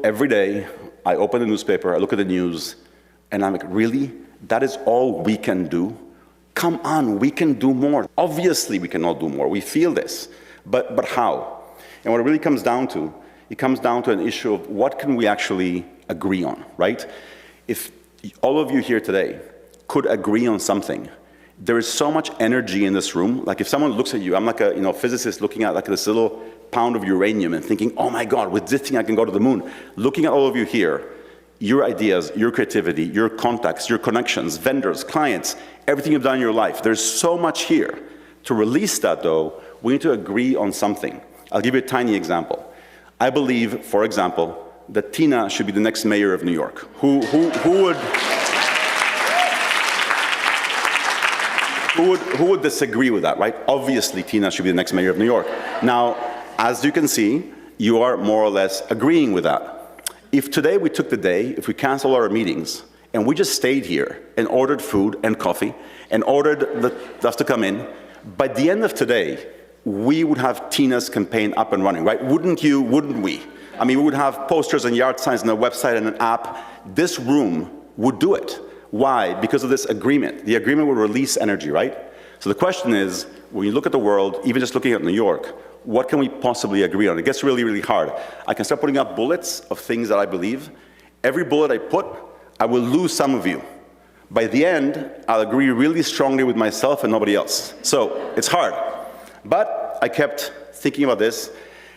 Every day, I open the newspaper, I look at the news, and I'm like, really? That is all we can do? Come on, we can do more. Obviously, we can all do more. We feel this. But how? And what it really comes down to, it comes down to an issue of what can we actually agree on, right? If all of you here today could agree on something, there is so much energy in this room. Like if someone looks at you, I'm like a physicist looking at like this little pound of uranium and thinking, oh my God, with this thing I can go to the moon. Looking at all of you here, your ideas, your creativity, your contacts, your connections, vendors, clients, everything you've done in your life. There's so much here. To release that though, we need to agree on something. I'll give you a tiny example. I believe, for example, that Tina should be the next mayor of New York. Who would disagree with that, right? Obviously, Tina should be the next mayor of New York. Now, as you can see, you are more or less agreeing with that. If today we took the day, if we canceled our meetings, and we just stayed here and ordered food and coffee, and ordered the stuff to come in, by the end of today, we would have Tina's campaign up and running, right? Wouldn't you, wouldn't we? I mean, we would have posters and yard signs and a website and an app. This room would do it. Why? Because of this agreement. The agreement will release energy, right? So the question is, when you look at the world, even just looking at New York, what can we possibly agree on? It gets really, really hard. I can start putting up bullets of things that I believe. Every bullet I put, I will lose some of you. By the end, I'll agree really strongly with myself and nobody else. So it's hard. But I kept thinking about this,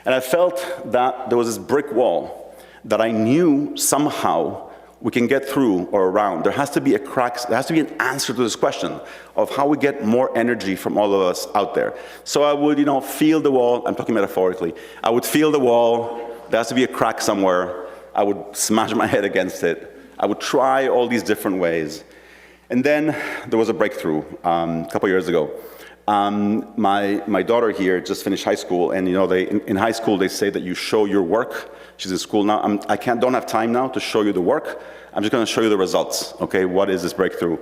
and I felt that there was this brick wall that I knew somehow we can get through or around. There has to be a crack, there has to be an answer to this question of how we get more energy from all of us out there. So I would, feel the wall, I'm talking metaphorically, I would feel the wall, there has to be a crack somewhere, I would smash my head against it, I would try all these different ways. And then there was a breakthrough a couple years ago. My daughter here just finished high school, and in high school they say that you show your work. She's in school now. Don't have time now to show you the work. I'm just going to show you the results. Okay, what is this breakthrough?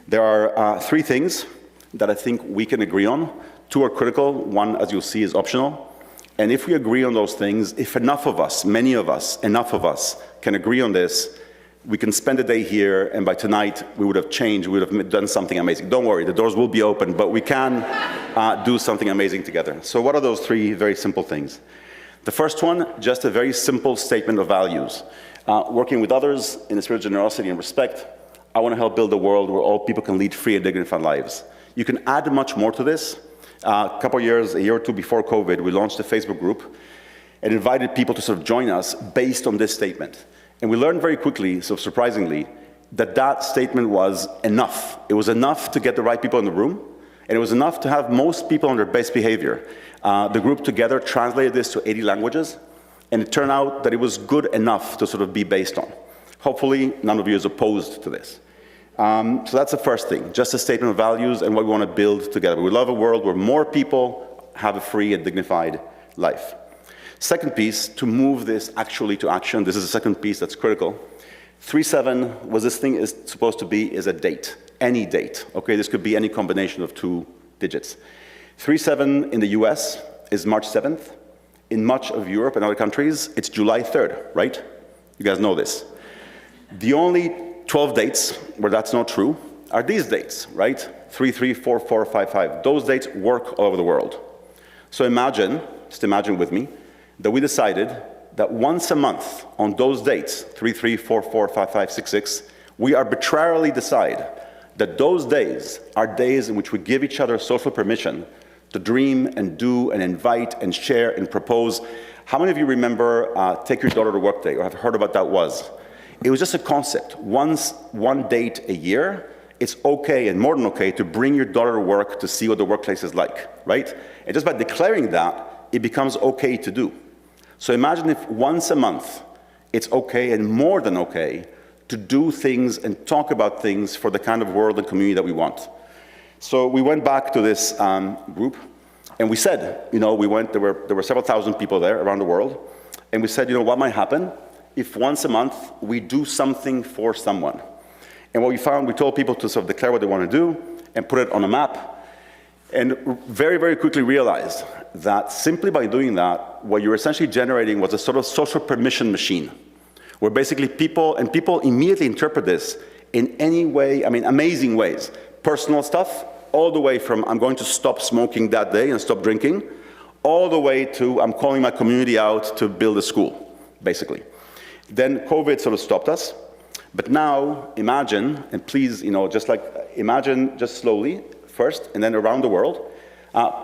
There are 3 things that I think we can agree on. 2 are critical. 1, as you'll see, is optional. And if we agree on those things, if enough of us, many of us, enough of us can agree on this, we can spend a day here, and by tonight, we would have changed, we would have done something amazing. Don't worry, the doors will be open, but we can do something amazing together. So what are those 3 very simple things? The first one, just a very simple statement of values. Working with others in the spirit of generosity and respect, I want to help build a world where all people can lead free and dignified lives. You can add much more to this. A year or 2 before COVID, we launched a Facebook group and invited people to sort of join us based on this statement. And we learned very quickly, so surprisingly, that statement was enough. It was enough to get the right people in the room, and it was enough to have most people on their best behavior. The group together translated this to 80 languages, and it turned out that it was good enough to sort of be based on. Hopefully, none of you is opposed to this. So that's the first thing, just a statement of values and what we want to build together. We love a world where more people have a free and dignified life. Second piece, to move this actually to action, this is the second piece that's critical. 3-7, what this thing is supposed to be, is a date, any date. Okay, this could be any combination of 2 digits. 3-7 in the US is March 7th. In much of Europe and other countries, it's July 3rd, right? You guys know this. The only 12 dates where that's not true are these dates, right? 3-3, 4-4, 5-5. Those dates work all over the world. So just imagine with me, that we decided that once a month on those dates, 3-3, 4-4, 5-5, 6-6, we arbitrarily decide that those days are days in which we give each other social permission to dream and do and invite and share and propose. How many of you remember Take Your Daughter to Work Day, or have heard about that was? It was just a concept. One date a year, it's okay and more than okay to bring your daughter to work to see what the workplace is like, right? And just by declaring that, it becomes okay to do. So imagine if once a month, it's okay and more than okay to do things and talk about things for the kind of world and community that we want. So we went back to this group, and we said, there were several thousand people there around the world, and we said, what might happen if once a month we do something for someone? And what we found, we told people to sort of declare what they want to do and put it on a map, and very, very quickly realized that simply by doing that, what you're essentially generating was a sort of social permission machine. where basically people immediately interpret this in any way, I mean, amazing ways. Personal stuff, all the way from I'm going to stop smoking that day and stop drinking, all the way to I'm calling my community out to build a school, basically. Then COVID sort of stopped us. But now imagine, and please, imagine just slowly first, and then around the world,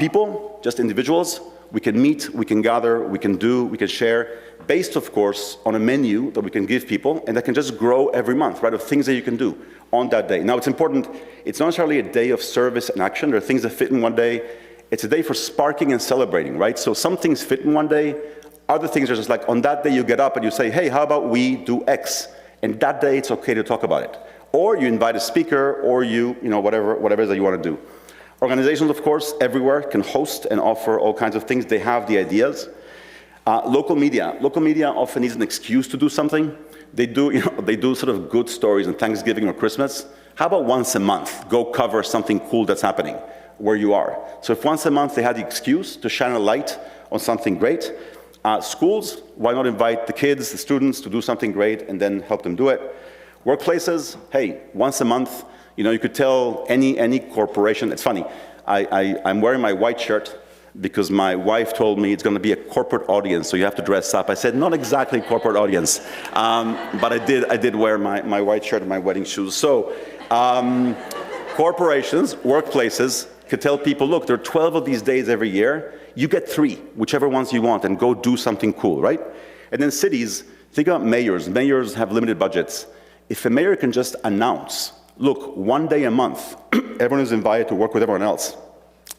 people, just individuals, we can meet, we can gather, we can do, we can share, based, of course, on a menu that we can give people, and that can just grow every month, right, of things that you can do on that day. Now, it's important, it's not necessarily a day of service and action. There are things that fit in one day. It's a day for sparking and celebrating, right? So some things fit in one day, other things are just like, on that day you get up and you say, hey, how about we do X? And that day it's okay to talk about it. Or you invite a speaker, or whatever it is that you want to do. Organizations, of course, everywhere can host and offer all kinds of things. They have the ideas. Local media often needs an excuse to do something. They do sort of good stories on Thanksgiving or Christmas. How about once a month, go cover something cool that's happening where you are? So if once a month they had the excuse to shine a light on something great, schools, why not invite the kids, the students to do something great and then help them do it? Workplaces, hey, once a month, you could tell any corporation. It's funny, I'm wearing my white shirt because my wife told me it's going to be a corporate audience, so you have to dress up. I said, not exactly corporate audience, but I did wear my white shirt and my wedding shoes. So corporations, workplaces could tell people, look, there are 12 of these days every year. You get 3, whichever ones you want, and go do something cool, right? And then cities, think about mayors. Mayors have limited budgets. If a mayor can just announce, look, one day a month, everyone is invited to work with everyone else.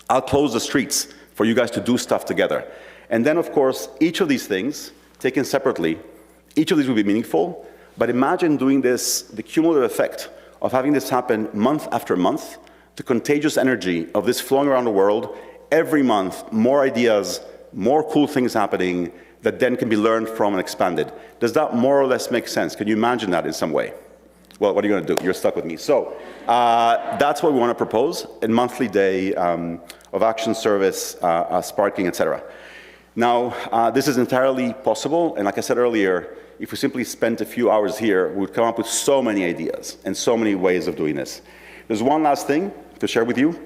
I'll close the streets for you guys to do stuff together. And then, of course, each of these things, taken separately, each of these will be meaningful, but imagine doing this, the cumulative effect of having this happen month after month, the contagious energy of this flowing around the world, every month, more ideas, more cool things happening that then can be learned from and expanded. Does that more or less make sense? Can you imagine that in some way? Well, what are you going to do? You're stuck with me. So that's what we want to propose, a monthly day of action, service, sparking, etc. Now, this is entirely possible, and like I said earlier, if we simply spent a few hours here, we would come up with so many ideas and so many ways of doing this. There's one last thing to share with you.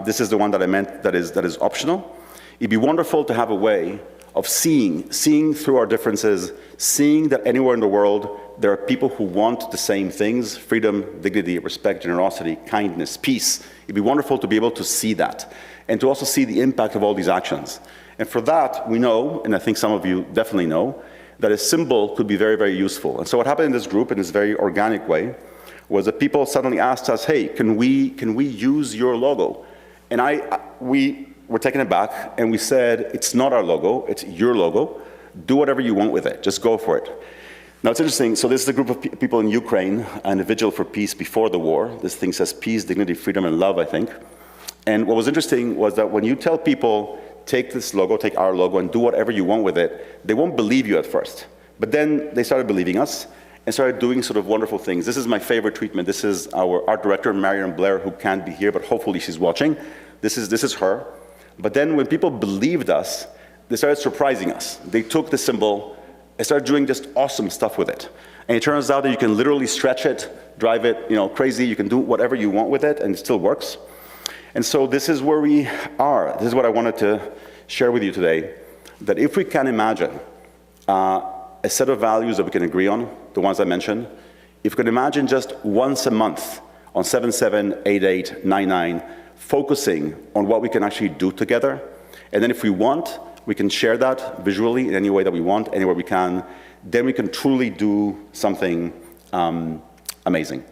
This is the one that I meant that is optional. It'd be wonderful to have a way of seeing through our differences, seeing that anywhere in the world there are people who want the same things: freedom, dignity, respect, generosity, kindness, peace. It'd be wonderful to be able to see that and to also see the impact of all these actions. And for that, we know, and I think some of you definitely know, that a symbol could be very, very useful. And so what happened in this group in this very organic way was that people suddenly asked us, hey, can we use your logo? And we were taken aback, and we said, it's not our logo, it's your logo. Do whatever you want with it, just go for it. Now it's interesting, so this is a group of people in Ukraine and a vigil for peace before the war. This thing says peace, dignity, freedom, and love, I think. And what was interesting was that when you tell people, take this logo, take our logo, and do whatever you want with it, they won't believe you at first. But then they started believing us and started doing sort of wonderful things. This is my favorite treatment. This is our art director, Marion Blair, who can't be here, but hopefully she's watching. This is her. But then when people believed us, they started surprising us. They took the symbol and started doing just awesome stuff with it. And it turns out that you can literally stretch it, drive it, crazy. You can do whatever you want with it, and it still works. And so this is where we are. This is what I wanted to share with you today, that if we can imagine a set of values that we can agree on, the ones I mentioned, if we can imagine just once a month on 778899, focusing on what we can actually do together, and then if we want, we can share that visually in any way that we want, anywhere we can, then we can truly do something amazing.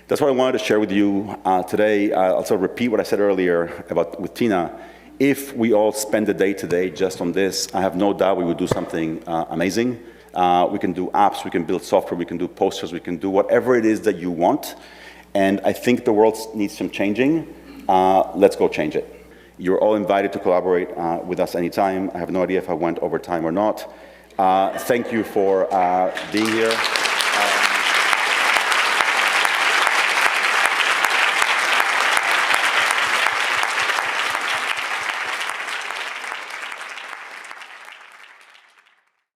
That's what I wanted to share with you today. I'll also repeat what I said earlier with Tina. If we all spend the day today just on this, I have no doubt we would do something amazing. We can do apps, we can build software, we can do posters, we can do whatever it is that you want. And I think the world needs some changing. Let's go change it. You're all invited to collaborate with us anytime. I have no idea if I went over time or not. Thank you for being here.